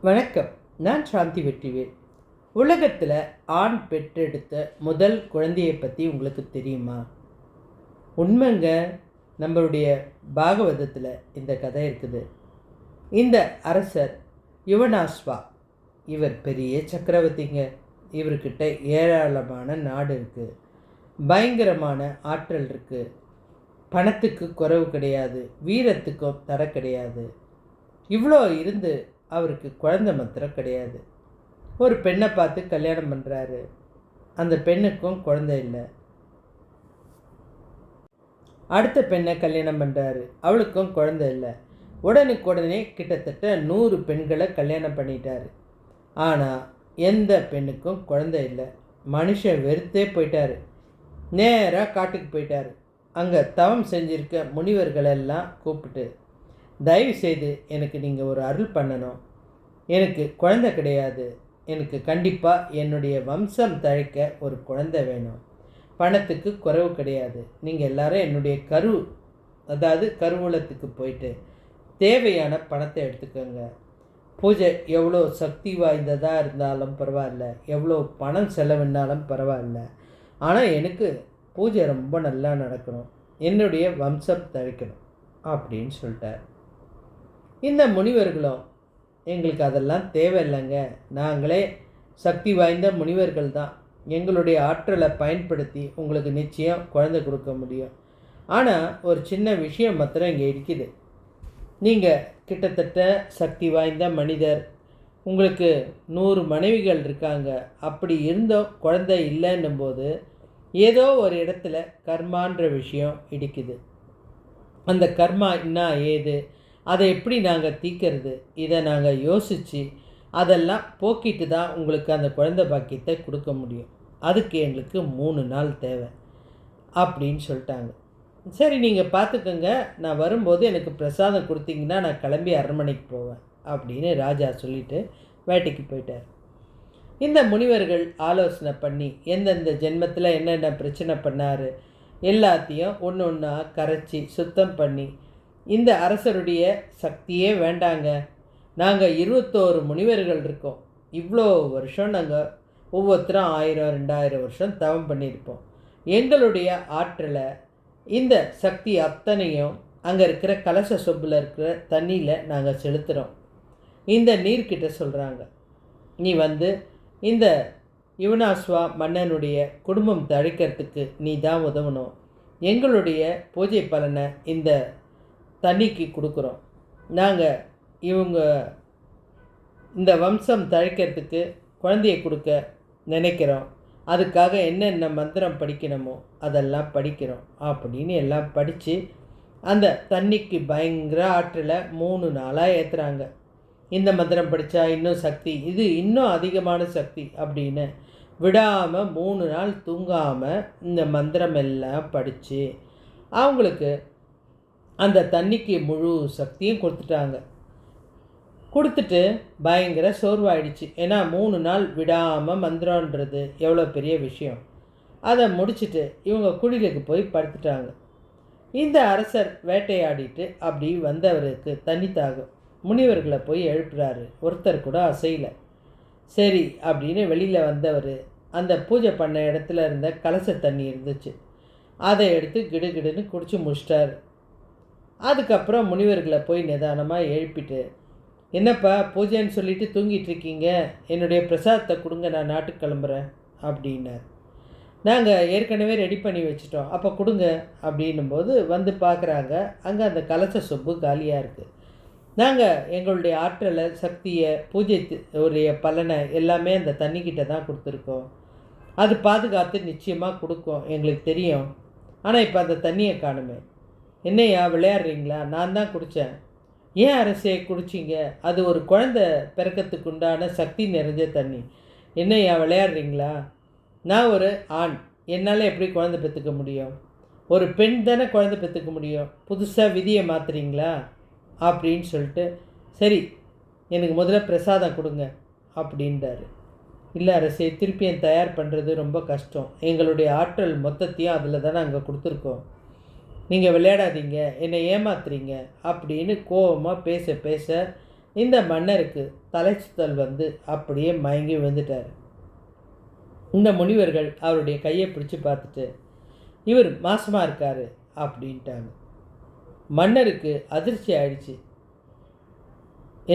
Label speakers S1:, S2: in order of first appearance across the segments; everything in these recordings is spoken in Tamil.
S1: வணக்கம். நான் சாந்தி வெற்றிவேல். உலகத்தில் ஆண் பெற்றெடுத்த முதல் குழந்தையை பற்றி உங்களுக்கு தெரியுமா? உண்மைங்க. நம்மளுடைய பாகவதத்தில் இந்த கதை இருக்குது. இந்த அரசர் யுவனாஸ்வா, இவர் பெரிய சக்கரவர்த்திங்க. இவர்கிட்ட ஏராளமான நாடு இருக்குது, பயங்கரமான ஆற்றல் இருக்குது, பணத்துக்கு குறைவு கிடையாது, வீரத்துக்கும் தடை கிடையாது. இவ்வளோ இருந்து அவருக்கு குழந்தை மாத்திரம் கிடையாது. ஒரு பெண்ணை பார்த்து கல்யாணம் பண்ணுறாரு. அந்த பெண்ணுக்கும் குழந்தை இல்லை. அடுத்த பெண்ணை கல்யாணம் பண்ணுறாரு, அவளுக்கும் குழந்தை இல்லை. உடனுக்குடனே கிட்டத்தட்ட 100 பெண்களை கல்யாணம் பண்ணிட்டார். ஆனால் எந்த பெண்ணுக்கும் குழந்தை இல்லை. மனுஷன் வெறுத்தே போயிட்டார். நேராக காட்டுக்கு போயிட்டார். அங்கே தவம் செஞ்சிருக்க முனிவர்களெல்லாம் கூப்பிட்டு, தயவு செய்து எனக்கு நீங்கள் ஒரு அருள் பண்ணணும். எனக்கு குழந்தை கிடையாது. எனக்கு கண்டிப்பாக என்னுடைய வம்சம் தழைக்க ஒரு குழந்தை வேணும். பணத்துக்கு குறைவு கிடையாது. நீங்கள் எல்லாரும் என்னுடைய கருவூலத்துக்கு போயிட்டு தேவையான பணத்தை எடுத்துக்கோங்க. பூஜை எவ்வளோ சக்தி வாய்ந்ததாக இருந்தாலும் பரவாயில்ல, எவ்வளோ பணம் செலவுனாலும் பரவாயில்ல, ஆனால் எனக்கு பூஜை ரொம்ப நல்லா நடக்கணும், என்னுடைய வம்சம் தழைக்கணும் அப்படின்னு சொல்லிட்டார். இந்த முனிவர்களும், எங்களுக்கு அதெல்லாம் தேவையில்லைங்க, நாங்களே சக்தி வாய்ந்த முனிவர்கள் தான், எங்களுடைய ஆற்றலை பயன்படுத்தி உங்களுக்கு நிச்சயம் குழந்தை கொடுக்க முடியும். ஆனால் ஒரு சின்ன விஷயம் மாத்திரம் இங்கே இருக்குது. நீங்கள் கிட்டத்தட்ட சக்தி வாய்ந்த மனிதர், உங்களுக்கு 100 மனைவிகள் இருக்காங்க. அப்படி இருந்தும் குழந்தை இல்லைன்னும் போது ஏதோ ஒரு இடத்துல கர்மான்ற விஷயம் இடிக்குது. அந்த கர்மா என்ன ஏது, அதை எப்படி நாங்கள் தீர்க்கறது, இதை நாங்கள் யோசித்து அதெல்லாம் போக்கிட்டு தான் உங்களுக்கு அந்த குழந்தை பாக்கியத்தை கொடுக்க முடியும். அதுக்கு எங்களுக்கு 3 நாள் தேவை அப்படின்னு சொல்லிட்டாங்க. சரி, நீங்கள் பார்த்துக்கோங்க, நான் வரும்போது எனக்கு பிரசாதம் கொடுத்தீங்கன்னா நான் கிளம்பி அரண்மனைக்கு போவேன் அப்படின்னு ராஜா சொல்லிவிட்டு வேட்டைக்கு போயிட்டார். இந்த முனிவர்கள் ஆலோசனை பண்ணி எந்தெந்த ஜென்மத்தில் என்னென்ன பிரச்சனை பண்ணார் எல்லாத்தையும் ஒன்று ஒன்றா கரைச்சி சுத்தம் பண்ணி, இந்த அரசருடைய சக்தியே வேண்டாங்க, நாங்கள் 21 முனிவர்கள் இருக்கோம், இவ்வளோ வருஷம் நாங்கள் ஒவ்வொருத்தரும் 1000-2000 வருஷம் தவம் பண்ணியிருப்போம், எங்களுடைய ஆற்றலை இந்த சக்தி அத்தனையும் அங்கே இருக்கிற கலச சொப்பில் இருக்கிற தண்ணியில் நாங்கள் செலுத்துகிறோம். இந்த நீர்கிட்ட சொல்கிறாங்க, நீ வந்து இந்த யுவனாஸ்வா மன்னனுடைய குடும்பம் தழைக்கிறதுக்கு நீ தான் உதவணும், எங்களுடைய பூஜை பலனை இந்த தண்ணிக்கு கொடுக்குறோம், நாங்கள் இந்த வம்சம் தழைக்கிறதுக்கு குழந்தையை கொடுக்க நினைக்கிறோம், அதுக்காக என்னென்ன மந்திரம் படிக்கணுமோ அதெல்லாம் படிக்கிறோம் அப்படின்னு எல்லாம் படித்து அந்த தண்ணிக்கு பயங்கர ஆற்றலை 3 நாளாக ஏற்றுறாங்க. இந்த மந்திரம் படித்தா இன்னும் சக்தி, இது இன்னும் அதிகமான சக்தி அப்படின்னு விடாமல் 3 நாள் தூங்காமல் இந்த மந்திரம் எல்லாம் படித்து அவங்களுக்கு அந்த தண்ணிக்கு முழு சக்தியும் கொடுத்துட்டு பயங்கர சோர்வாயிடுச்சு. ஏன்னா 3 நாள் விடாமல் மந்திரன்றது எவ்வளோ பெரிய விஷயம். அதை முடிச்சுட்டு இவங்க குடிலுக்கு போய் படுத்துட்டாங்க. இந்த அரசர் வேட்டையாடிட்டு அப்படி வந்தவருக்கு தண்ணி தாகம். முனிவர்களை போய் எழுப்புறாரு, ஒருத்தர் கூட அசையலை. சரி அப்படின்னு வெளியில் வந்தவர் அந்த பூஜை பண்ண இடத்துல இருந்த கலச தண்ணி இருந்துச்சு, அதை எடுத்து கிடுகிடுன்னு குடிச்சு முடிச்சிட்டாரு. அதுக்கப்புறம் முனிவர்களை போய் நிதானமாக எழுப்பிட்டு, என்னப்பா பூஜைன்னு சொல்லிட்டு தூங்கிட்டு இருக்கீங்க, என்னுடைய பிரசாதத்தை கொடுங்க, நான் நாட்டுக்கு கிளம்புறேன் அப்படின்னார். நாங்கள் ஏற்கனவே ரெடி பண்ணி வச்சிட்டோம், அப்போ கொடுங்க அப்படின்னும்போது வந்து பார்க்குறாங்க, அங்கே அந்த கலச சொப்பு காலியாக இருக்குது. நாங்கள் எங்களுடைய ஆற்றலை சக்தியை பூஜை உடைய பலனை எல்லாமே அந்த தண்ணிக்கிட்ட தான் கொடுத்துருக்கோம், அது பாதுகாத்து நிச்சயமாக கொடுக்கும், எங்களுக்கு தெரியும். ஆனால் இப்போ அந்த தண்ணியை காணுமே. என்னையா விளையாடுறீங்களா? நான் தான் குடித்தேன். ஏன் அரசே குடிச்சிங்க? அது ஒரு குழந்தை பிறக்கிறதுக்கு உண்டான சக்தி நிறைஞ்ச தண்ணி. என்னையா விளையாடுறீங்களா? நான் ஒரு ஆண், என்னால் எப்படி குழந்தை பெற்றுக்க முடியும்? ஒரு பெண் தானே குழந்தை பெற்றுக்க முடியும், புதுசாக விதியை மாற்றுறீங்களா அப்படின்னு சொல்லிட்டு, சரி எனக்கு முதல்ல பிரசாதம் கொடுங்க அப்படின்றாரு. இல்லை அரசே, திருப்பியும் தயார் பண்ணுறது ரொம்ப கஷ்டம், எங்களுடைய ஆற்றல் மொத்தத்தையும் அதில் தானே அங்கே கொடுத்துருக்கோம், நீங்கள் விளையாடாதீங்க, என்னை ஏமாத்துறீங்க அப்படின்னு கோபமாக பேச இந்த மன்னருக்கு தலை சுத்தல் வந்து அப்படியே மயங்கி விழுந்துட்டார். இந்த முனிவர்கள் அவருடைய கையை பிடிச்சி பார்த்துட்டு, இவர் மாசமாக இருக்கார் அப்படின்ட்டாங்க. மன்னருக்கு அதிர்ச்சி ஆயிடுச்சு.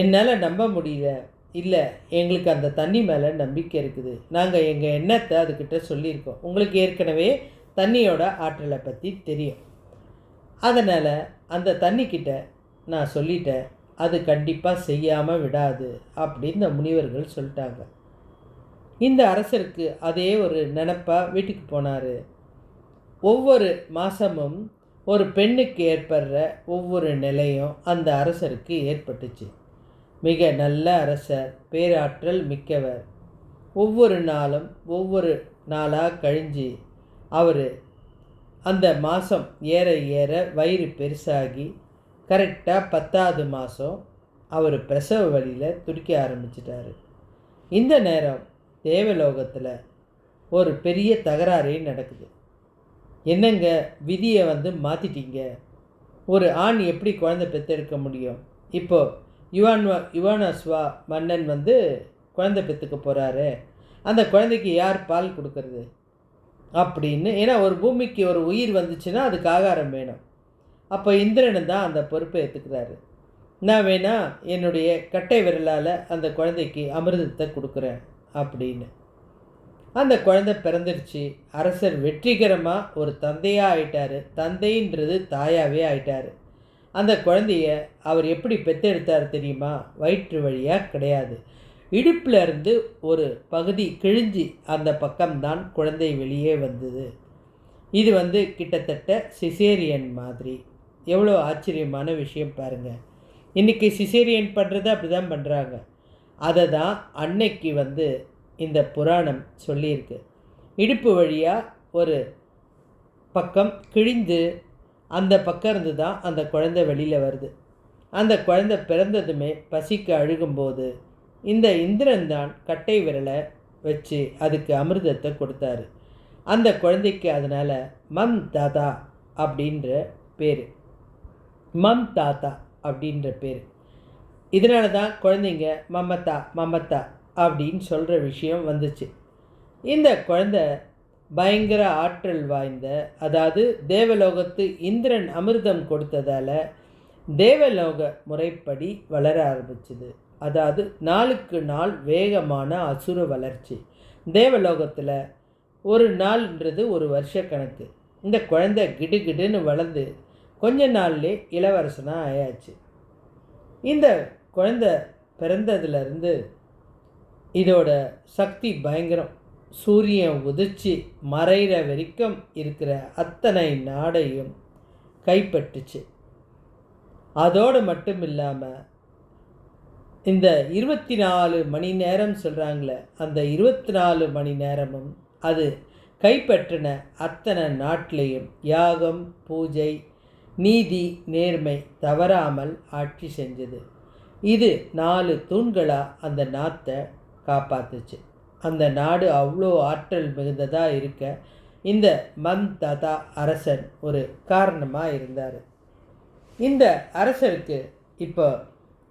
S1: என்னால் நம்ப முடியல. இல்லை, எங்களுக்கு அந்த தண்ணி மேலே நம்பிக்கை இருக்குது. நாங்கள் எங்கள் எண்ணத்தை அதுக்கிட்ட சொல்லியிருக்கோம். உங்களுக்கு ஏற்கனவே தண்ணியோட ஆற்றலை பற்றி தெரியும். அதனால் அந்த தண்ணிக்கிட்ட நான் சொல்லிட்டேன், அது கண்டிப்பாக செய்யாமல் விடாது அப்படின்னு இந்த முனிவர்கள் சொல்லிட்டாங்க. இந்த அரசருக்கு அதே ஒரு நினப்பாக வீட்டுக்கு போனார். ஒவ்வொரு மாதமும் ஒரு பெண்ணுக்கு ஏற்படுற ஒவ்வொரு நிலையும் அந்த அரசருக்கு ஏற்பட்டுச்சு. மிக நல்ல அரசர், பேராற்றல் மிக்கவர். ஒவ்வொரு நாளும் ஒவ்வொரு நாளாக கழிஞ்சு அவர் அந்த மாதம் ஏற ஏற வயிறு பெருசாகி கரெக்டாக 10வது மாதம் அவர் பிரசவ வழியில் துடிக்க ஆரம்பிச்சிட்டார். இந்த நேரம் தேவலோகத்தில் ஒரு பெரிய தகராறே நடக்குது. என்னங்க, விதியை வந்து மாற்றிட்டீங்க. ஒரு ஆண் எப்படி குழந்தை பெற்றெடுக்க முடியும்? இப்போது யுவானஸ்வா மன்னன் வந்து குழந்தை பெற்றுக்க போகிறாரு. அந்த குழந்தைக்கு யார் பால் கொடுக்கறது அப்படின்னு. ஏன்னா ஒரு பூமிக்கு ஒரு உயிர் வந்துச்சுன்னா அதுக்கு ஆகாரம் வேணும். அப்போ இந்திரன் தான் அந்த பொறுப்பை ஏற்றுக்கிறாரு. நான் வேணா என்னுடைய கட்டை விரலால் அந்த குழந்தைக்கு அமிர்தத்தை கொடுக்குறேன் அப்படின்னு. அந்த குழந்தை பிறந்துருச்சு. அரசர் வெற்றிகரமாக ஒரு தந்தையாக ஆயிட்டார். தந்தைன்றது தாயாகவே ஆயிட்டார். அந்த குழந்தைய அவர் எப்படி பெற்றெடுத்தார் தெரியுமா? வயிற்று வழியாக கிடையாது. இடுப்பில் இருந்து ஒரு பகுதி கிழிஞ்சி அந்த பக்கம்தான் குழந்தை வெளியே வந்தது. இது வந்து கிட்டத்தட்ட சிசேரியன் மாதிரி. எவ்வளோ ஆச்சரியமான விஷயம் பாருங்கள். இன்றைக்கி சிசேரியன் பண்ணுறது அப்படி தான் பண்ணுறாங்க. அதை தான் அன்னைக்கு வந்து இந்த புராணம் சொல்லியிருக்கு. இடுப்பு வழியாக ஒரு பக்கம் கிழிந்து அந்த பக்கம் இருந்து தான் அந்த குழந்தை வெளியில் வருது. அந்த குழந்தை பிறந்ததுமே பசிக்கு அழுகும்போது இந்த இந்திரன் தான் கட்டை விரலை வச்சு அதுக்கு அமிர்தத்தை கொடுத்தாரு. அந்த குழந்தைக்கு அதனால் மம் தாத்தா அப்படின்ற பேர். மம் தாத்தா அப்படின்ற பேர். இதனால தான் குழந்தைங்க மமத்தா மமத்தா அப்படின்னு சொல்கிற விஷயம் வந்துச்சு. இந்த குழந்தை பயங்கர ஆற்றல் வாய்ந்த, அதாவது தேவலோகத்து இந்திரன் அமிர்தம் கொடுத்ததால் தேவலோக முறைப்படி வளர ஆரம்பிச்சுது. அதாவது நாளுக்கு நாள் வேகமான அசுர வளர்ச்சி. தேவலோகத்தில் ஒரு நாள்ன்றது ஒரு வருஷ கணக்கு. இந்த குழந்தை கிடுகிடுன்னு வளர்ந்து கொஞ்ச நாள்லே இளவரசனாக ஆயாச்சு. இந்த குழந்தை பிறந்ததுலேருந்து இதோட சக்தி பயங்கரம். சூரியன் உதிச்சு மறைகிற வரைக்கும் இருக்கிற அத்தனை நாடையும் கைப்பற்றுச்சு. அதோடு மட்டும் இல்லாமல் இந்த 24 மணி நேரம் சொல்கிறாங்களே, அந்த 24 மணி நேரமும் அது கைப்பற்றின அத்தனை நாட்டிலையும் யாகம், பூஜை, நீதி, நேர்மை தவறாமல் ஆட்சி செஞ்சது. இது 4 தூண்களாக அந்த நாட்டை காப்பாற்றுச்சு. அந்த நாடு அவ்வளோ ஆற்றல் மிகுந்ததாக இருக்க இந்த மம் தாத்தா அரசன் ஒரு காரணமாக இருந்தார். இந்த அரசருக்கு இப்போ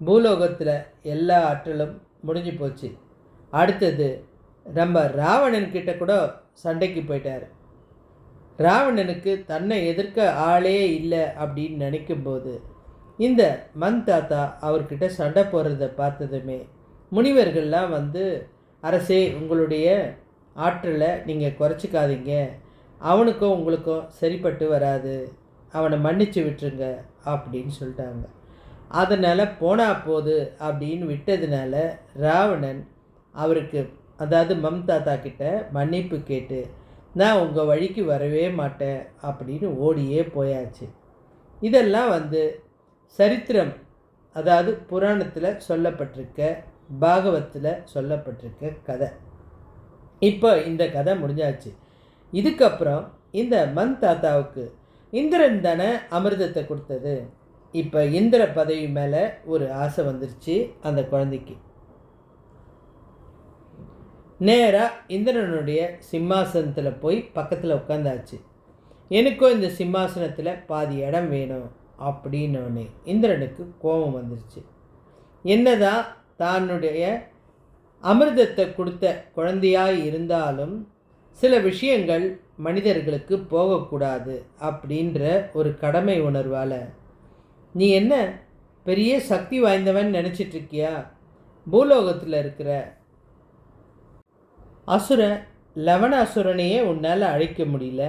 S1: பூலோகத்தில் எல்லா ஆற்றலும் முடிஞ்சு போச்சு. அடுத்தது நம்ம ராவணன்கிட்ட கூட சண்டைக்கு போயிட்டார். ராவணனுக்கு தன்னை எதிர்க்க ஆளே இல்லை அப்படின்னு நினைக்கும்போது இந்த மன் தாத்தா அவர்கிட்ட சண்டை போடுறத பார்த்ததுமே முனிவர்கள்லாம் வந்து, அரசே, உங்களுடைய ஆற்றலை நீங்கள் குறைச்சிக்காதீங்க, அவனுக்கும் உங்களுக்கும் சரிப்பட்டு வராது, அவனை மன்னிச்சு விட்டுருங்க அப்படின்னு சொல்லிட்டாங்க. அதனால் போனா போது அப்படின்னு விட்டதுனால ராவணன் அவருக்கு, அதாவது மம் தாத்தா கிட்ட மன்னிப்பு கேட்டு நான் உங்கள் வழிக்கு வரவே மாட்டேன் அப்படின்னு ஓடியே போயாச்சு. இதெல்லாம் வந்து சரித்திரம், அதாவது புராணத்தில் சொல்லப்பட்டிருக்க, பாகவத்தில் சொல்லப்பட்டிருக்க கதை. இப்போ இந்த கதை முடிஞ்சாச்சு. இதுக்கப்புறம் இந்த மன் தாத்தாவுக்கு இந்திரன் தானே அமிர்தத்தை கொடுத்தது. இப்போ இந்திர பதவி மேலே ஒரு ஆசை வந்துருச்சு அந்த குழந்தைக்கு. நேராக இந்திரனுடைய சிம்மாசனத்தில் போய் பக்கத்தில் உட்காந்தாச்சு. எனக்கும் இந்த சிம்மாசனத்தில் பாதி இடம் வேணும் அப்படின்னோடனே இந்திரனுக்கு கோபம் வந்துருச்சு. என்னதான் தன்னுடைய அமிர்தத்தை கொடுத்த குழந்தையாய் இருந்தாலும் சில விஷயங்கள் மனிதர்களுக்கு போகக்கூடாது அப்படின்ற ஒரு கடமை உணர்வால் நீ என்ன பெரிய சக்தி வாய்ந்தவன் நினச்சிட்ருக்கியா? பூலோகத்தில் இருக்கிற அசுரன் லவண அசுரனையே உன்னால் அழிக்க முடியல,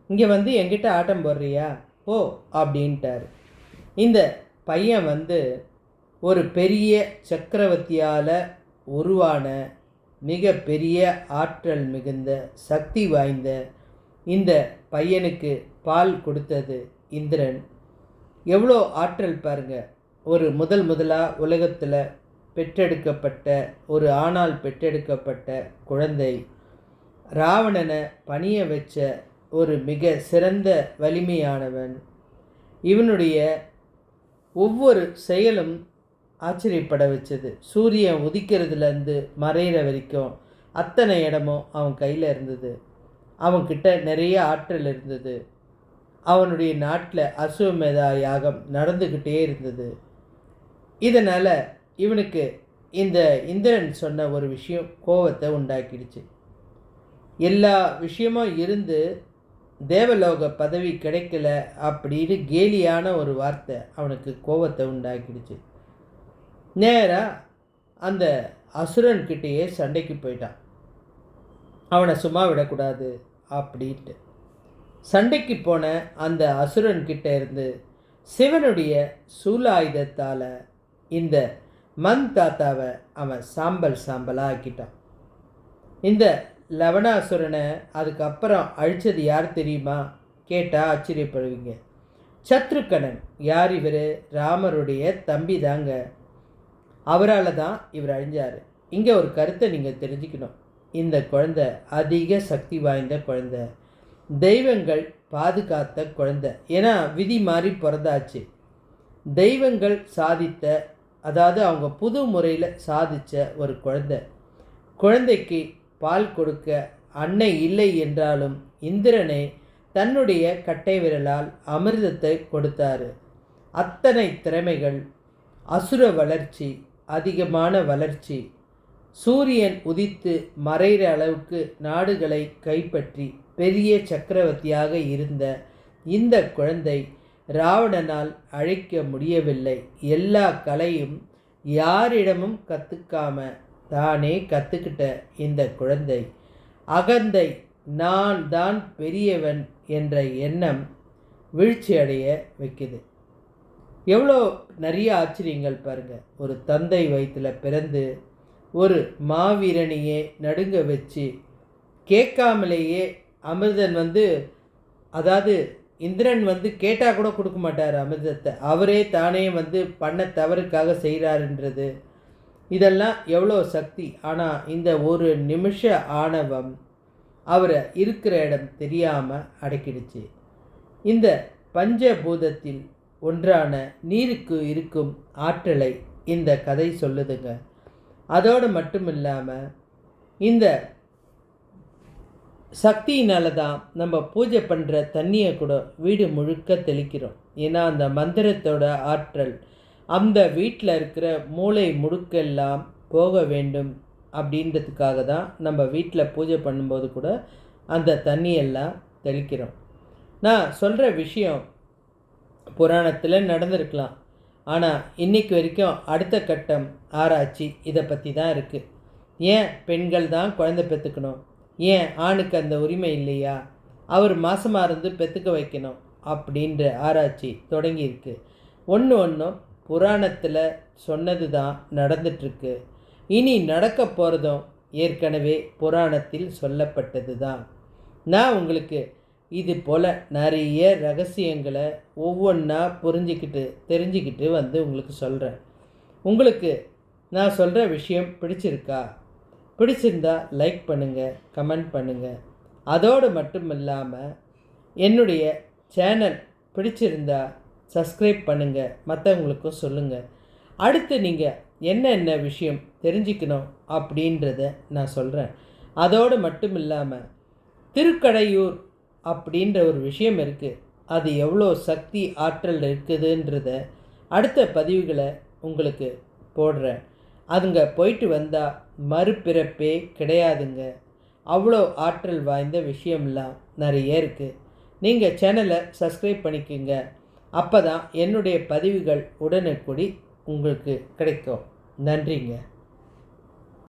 S1: இங்கே வந்து என்கிட்ட ஆட்டம் போடுறியா? ஓ அப்படின்ட்டார். இந்த பையன் வந்து ஒரு பெரிய சக்கரவர்த்தியால் உருவான மிக பெரிய ஆற்றல் மிகுந்த சக்தி வாய்ந்த இந்த பையனுக்கு பால் கொடுத்தது இந்திரன். எவ்வளோ ஆற்றல் பாருங்க. ஒரு முதலாக உலகத்தில் பெற்றெடுக்கப்பட்ட ஒரு ஆணால் பெற்றெடுக்கப்பட்ட குழந்தை ராவணனை பணிய வச்ச ஒரு மிக சிறந்த வலிமையானவன். இவனுடைய ஒவ்வொரு செயலும் ஆச்சரியப்பட வச்சது. சூரியன் உதிக்கிறதுலேருந்து மறைகிற வரைக்கும் அத்தனை இடமும் அவன் கையில் இருந்தது. அவன்கிட்ட நிறைய ஆற்றல் இருந்தது. அவனுடைய நாட்டில் அசுவமேதா யாகம் நடந்துக்கிட்டே இருந்தது. இதனால் இவனுக்கு இந்த இந்திரன் சொன்ன ஒரு விஷயம் கோபத்தை உண்டாக்கிடுச்சு. எல்லா விஷயமும் இருந்து தேவலோக பதவி கிடைக்கல அப்படின்னு கேலியான ஒரு வார்த்தை அவனுக்கு கோபத்தை உண்டாக்கிடுச்சு. நேராக அந்த அசுரன்கிட்டேயே சண்டைக்கு போயிட்டான். அவனை சும்மா விடக்கூடாது அப்படின்ட்டு சண்டைக்கு போன அந்த அசுரன்கிட்ட இருந்து சிவனுடைய சூலாயுதத்தால் இந்த மண் தாத்தாவை அவன் சாம்பலாக ஆக்கிட்டான். இந்த லவணாசுரனை அதுக்கப்புறம் அழித்தது யார் தெரியுமா? கேட்டால் ஆச்சரியப்படுவீங்க. சத்ருக்கணன். யார் இவர்? ராமருடைய தம்பி தாங்க. அவரால் தான் இவர் அழிஞ்சார். இங்கே ஒரு கருத்தை நீங்கள் தெரிஞ்சுக்கணும். இந்த குழந்தை அதிக சக்தி வாய்ந்த குழந்தை, தெய்வங்கள் பாதுகாத்த குழந்தை. ஏன்னா விதி மாறி பிறந்தாச்சு. தெய்வங்கள் சாதித்த, அதாவது அவங்க புது முறையில் சாதித்த ஒரு குழந்தை. குழந்தைக்கு பால் கொடுக்க அன்னை இல்லை என்றாலும் இந்திரனை தன்னுடைய கட்டை விரலால் அமிர்தத்தை கொடுத்தார். அத்தனை திறமைகள், அசுர வளர்ச்சி, அதிகமான வளர்ச்சி, சூரியன் உதித்து மறைகிற அளவுக்கு நாடுகளை கைப்பற்றி பெரிய சக்கரவர்த்தியாக இருந்த இந்த குழந்தை ராவணனால் அழிக்க முடியவில்லை. எல்லா கலையும் யாரிடமும் கற்றுக்காம தானே கற்றுக்கிட்ட இந்த குழந்தை அகந்தை, நான் தான் பெரியவன் என்ற எண்ணம் வீழ்ச்சி அடைய வைக்குது. எவ்வளோ நிறைய ஆச்சரியங்கள் பாருங்கள். ஒரு தந்தை வயிற்றில் பிறந்து ஒரு மாவீரனையே நடுங்க வச்சு கேட்காமலேயே அமிர்தன் அதாவது இந்திரன் கேட்டால் கூட கொடுக்க மாட்டார் அமிர்தத்தை. அவரே தானே பண்ண தவறுக்காக செய்கிறாருன்றது இதெல்லாம் எவ்வளோ சக்தி. ஆனால் இந்த ஒரு நிமிஷ ஆணவம் அவரை இருக்கிற இடம் தெரியாமல் அடக்கிடுச்சு. இந்த பஞ்சபூதத்தில் ஒன்றான நீருக்கு இருக்கும் ஆற்றலை இந்த கதை சொல்லுதுங்க. அதோடு மட்டும் இல்லாமல் இந்த சக்தியினால தான் நம்ம பூஜை பண்ணுற தண்ணியை கூட வீடு முழுக்க தெளிக்கிறோம். ஏன்னா அந்த மந்திரத்தோட ஆற்றல் அந்த வீட்டில் இருக்கிற மூளை முடுக்கெல்லாம் போக வேண்டும் அப்படின்றதுக்காக தான் நம்ம வீட்டில் பூஜை பண்ணும்போது கூட அந்த தண்ணியெல்லாம் தெளிக்கிறோம். நான் சொல்கிற விஷயம் புராணத்தில் நடந்திருக்கலாம், ஆனால் இன்றைக்கு வரைக்கும் அடுத்த கட்டம் ஆராய்ச்சி இதை பற்றி தான் இருக்குது. ஏன் பெண்கள் தான் குழந்தை பெற்றுக்கணும்? ஏன் ஆணுக்கு அந்த உரிமை இல்லையா? அவர் மாசமாக இருந்து பெற்றுக்க வைக்கணும் அப்படின்ற ஆராய்ச்சி தொடங்கியிருக்கு. ஒன்றும் புராணத்தில் சொன்னது தான் நடந்துட்டுருக்கு. இனி நடக்க போகிறதும் ஏற்கனவே புராணத்தில் சொல்லப்பட்டது தான். நான் உங்களுக்கு இது போல் நிறைய ரகசியங்களை ஒவ்வொன்றா புரிஞ்சிக்கிட்டு தெரிஞ்சுக்கிட்டு உங்களுக்கு சொல்கிறேன். உங்களுக்கு நான் சொல்கிற விஷயம் பிடிச்சிருக்கா? பிடிச்சிருந்தா லைக் பண்ணுங்கள், கமெண்ட் பண்ணுங்கள். அதோடு மட்டும் இல்லாமல் என்னுடைய சேனல் பிடிச்சிருந்தா சப்ஸ்கிரைப் பண்ணுங்கள், மற்றவங்களுக்கும் சொல்லுங்கள். அடுத்து நீங்கள் என்னென்ன விஷயம் தெரிஞ்சுக்கணும் அப்படின்றத நான் சொல்கிறேன். அதோடு மட்டும் இல்லாமல் திருக்கடையூர் அப்படின்ற ஒரு விஷயம் இருக்குது. அது எவ்வளோ சக்தி ஆற்றல் இருக்குதுன்றத அடுத்த பதிவுகளை உங்களுக்கு போடுறேன். அதுங்க போயிட்டு வந்தால் மறுபிறப்பே கிடையாதுங்க. அவ்வளோ ஆற்றல் வாய்ந்த விஷயம்லாம் நிறைய இருக்குது. நீங்கள் சேனலை சப்ஸ்கிரைப் பண்ணிக்கோங்க. அப்போ தான் என்னுடைய பதிவுகள் உடனுக்குடி உங்களுக்கு கிடைக்கும். நன்றிங்க.